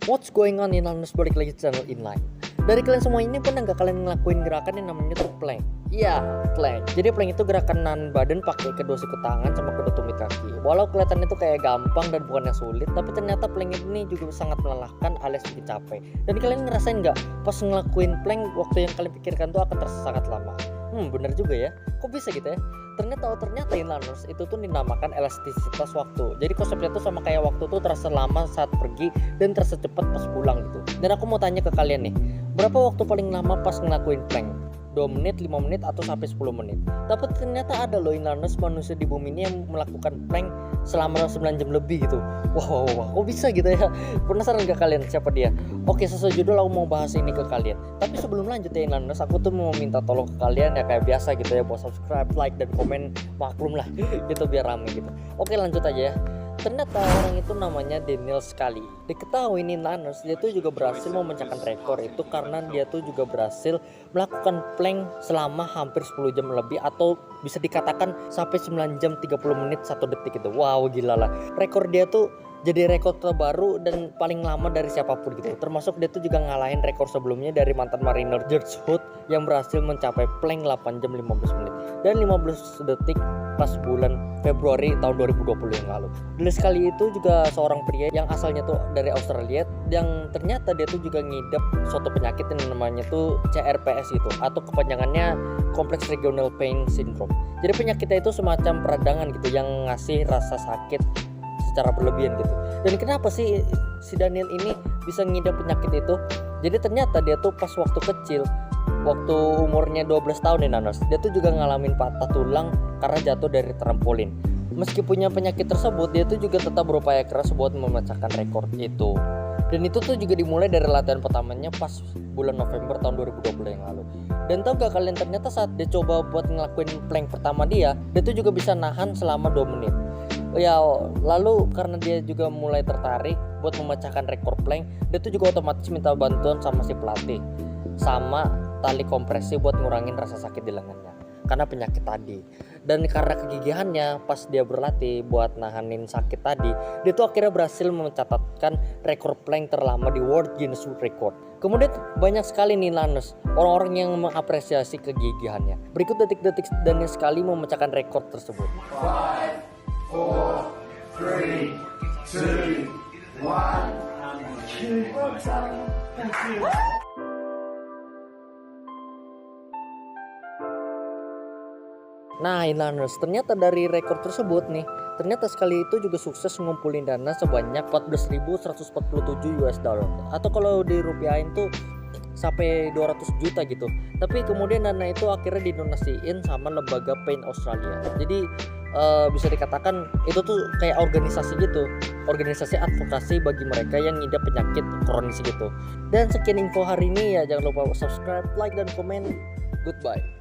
What's going on Inliners, balik lagi ke channel Inline. Dari kalian semua ini pernah nggak kalian ngelakuin gerakan yang namanya tuh plank? Iya, plank. Jadi plank itu gerakan nahan badan pakai kedua siku tangan sama kedua tumit kaki. Walau kelihatannya itu kayak gampang dan bukannya sulit, tapi ternyata plank ini juga sangat melelahkan alias bikin capek. Dan kalian ngerasain nggak pas ngelakuin plank waktu yang kalian pikirkan tuh akan terasa sangat lama? Bener juga ya. Kok bisa gitu ya? Ternyata Inliners itu tuh dinamakan elastisitas waktu. Jadi konsepnya tuh sama kayak waktu tuh terasa lama saat pergi dan terasa cepat pas pulang gitu. Dan aku mau tanya ke kalian nih, berapa waktu paling lama pas ngelakuin plank? 2 menit, 5 menit, atau sampai 10 menit. Tapi ternyata ada loh Inliners manusia di bumi ini yang melakukan plank selama 9 jam lebih gitu. Wah, kok bisa gitu ya? Penasaran gak kalian siapa dia? Oke, sesuai judul aku mau bahas ini ke kalian. Tapi sebelum lanjut ya Inliners, aku tuh mau minta tolong ke kalian ya kayak biasa gitu ya, buat subscribe, like, dan komen, maklum lah gitu biar rame gitu. Oke, lanjut aja ya. Ternyata orang itu namanya Daniel Scali. Diketahui Inliners, dia tuh juga berhasil memecahkan rekor itu karena dia tuh juga berhasil melakukan plank selama hampir 10 jam lebih, atau bisa dikatakan sampai 9 jam 30 menit 1 detik itu. Wow, gila lah. Rekor dia tuh jadi rekor terbaru dan paling lama dari siapapun gitu. Termasuk dia tuh juga ngalahin rekor sebelumnya dari mantan mariner George Hood yang berhasil mencapai plank 8 jam 15 menit dan 15 detik pas bulan Februari tahun 2020 yang lalu. Dulu sekali itu juga seorang pria yang asalnya tuh dari Australia, yang ternyata dia tuh juga ngidap suatu penyakit yang namanya tuh CRPS itu, atau kepanjangannya Complex Regional Pain Syndrome. Jadi penyakitnya itu semacam peradangan gitu yang ngasih rasa sakit secara berlebihan gitu. Dan kenapa sih si Daniel ini bisa ngidap penyakit itu? Jadi ternyata dia tuh pas waktu kecil, waktu umurnya 12 tahun nih Nanos, dia tuh juga ngalamin patah tulang karena jatuh dari trampolin. Meski punya penyakit tersebut, dia tuh juga tetap berupaya keras buat memecahkan rekor itu. Dan itu tuh juga dimulai dari latihan pertamanya pas bulan November tahun 2020 yang lalu. Dan tau gak kalian, ternyata saat dia coba buat ngelakuin plank pertama dia tuh juga bisa nahan selama 2 menit. Ya, lalu karena dia juga mulai tertarik buat memecahkan rekor plank, dia tuh juga otomatis minta bantuan sama si pelatih sama tali kompresi buat ngurangin rasa sakit di lengannya karena penyakit tadi. Dan karena kegigihannya pas dia berlatih buat nahanin sakit tadi, dia tuh akhirnya berhasil mencatatkan rekor plank terlama di World Guinness Record. Kemudian banyak sekali nih Inliners orang-orang yang mengapresiasi kegigihannya. Berikut detik-detik Daniel Scali memecahkan rekor tersebut. 5, 4, 3, 2, 1. Nah Inliners, ternyata dari rekor tersebut nih, ternyata Scali itu juga sukses ngumpulin dana sebanyak 14.147 US dollar, atau kalau dirupiahin tuh sampai 200 juta gitu. Tapi kemudian dana itu akhirnya didonasiin sama lembaga Pain Australia. Jadi bisa dikatakan itu tuh kayak organisasi gitu, organisasi advokasi bagi mereka yang ngidap penyakit kronis gitu. Dan sekian info hari ini ya, jangan lupa subscribe, like, dan komen. Goodbye.